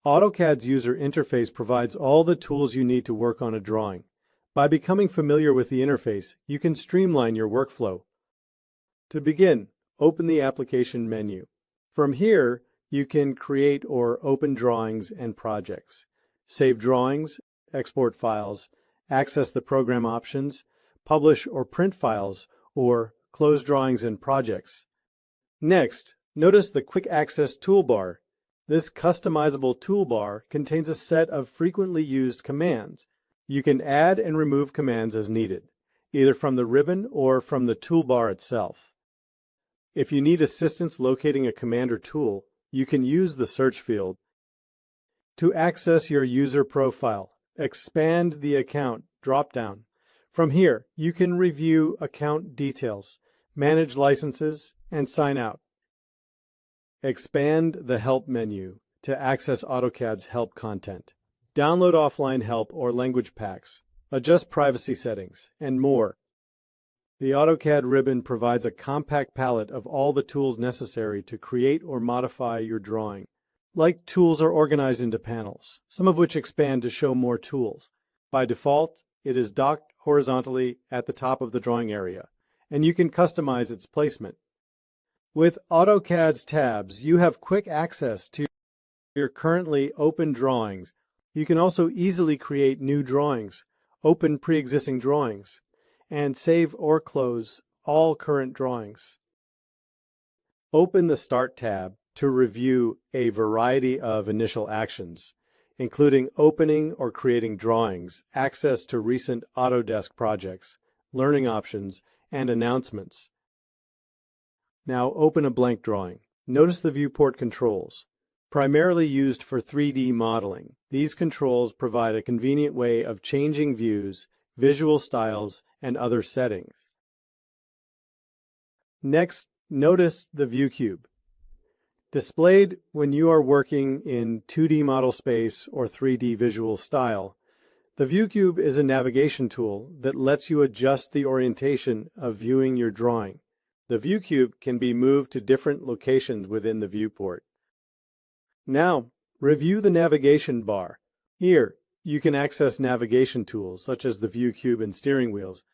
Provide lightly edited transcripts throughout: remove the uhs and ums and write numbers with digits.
AutoCAD's user interface provides all the tools you need to work on a drawing. By becoming familiar with the interface, you can streamline your workflow. To begin, open the application menu. From here, you can create or open drawings and projects, save drawings, export files, access the program options, publish or print files, or close drawings and projects. Next, notice the Quick Access toolbar. This customizable toolbar contains a set of frequently used commands. You can add and remove commands as needed, either from the ribbon or from the toolbar itself. If you need assistance locating a command or tool, you can use the search field. To access your user profile, expand the Account drop-down. From here, you can review account details, manage licenses, and sign out. Expand the Help menu to access AutoCAD's help content. Download offline help or language packs, adjust privacy settings, and more. The AutoCAD ribbon provides a compact palette of all the tools necessary to create or modify your drawing. Like tools are organized into panels, some of which expand to show more tools. By default, it is docked horizontally at the top of the drawing area, and you can customize its placement. With AutoCAD's tabs, you have quick access to your currently open drawings. You can also easily create new drawings, open pre-existing drawings, and save or close all current drawings. Open the Start tab to review a variety of initial actions, including opening or creating drawings, access to recent Autodesk projects, learning options, and announcements. Now open a blank drawing. Notice the viewport controls. Primarily used for 3D modeling, these controls provide a convenient way of changing views, visual styles, and other settings. Next, notice the view cube. Displayed when you are working in 2D model space or 3D visual style, the view cube is a navigation tool that lets you adjust the orientation of viewing your drawing. The view cube can be moved to different locations within the viewport. Now, review the navigation bar. Here, you can access navigation tools such as the view cube and steering wheels.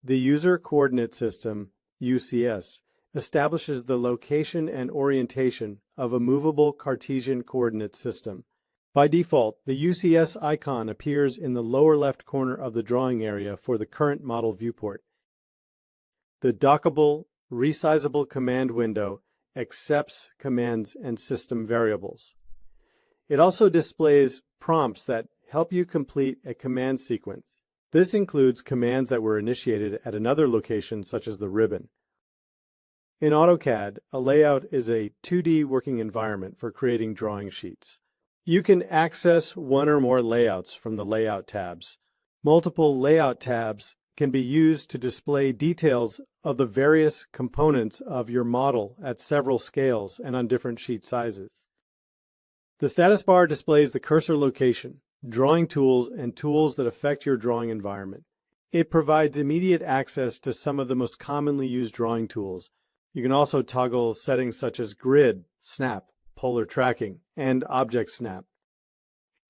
The User Coordinate System, UCS, establishes the location and orientation of a movable Cartesian coordinate system. By default, the UCS icon appears in the lower left corner of the drawing area for the current model viewport. The dockable, resizable command window accepts commands and system variables. It also displays prompts that help you complete a command sequence. This includes commands that were initiated at another location, such as the ribbon. In AutoCAD, a layout is a 2D working environment for creating drawing sheets. You can access one or more layouts from the Layout tabs. Multiple layout tabs can be used to display details of the various components of your model at several scales and on different sheet sizes. The status bar displays the cursor location, drawing tools, and tools that affect your drawing environment. It provides immediate access to some of the most commonly used drawing tools. You can also toggle settings such as grid, snap, polar tracking, and object snap.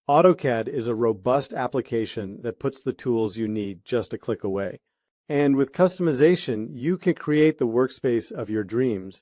AutoCAD is a robust application that puts the tools you need just a click away. And with customization, you can create the workspace of your dreams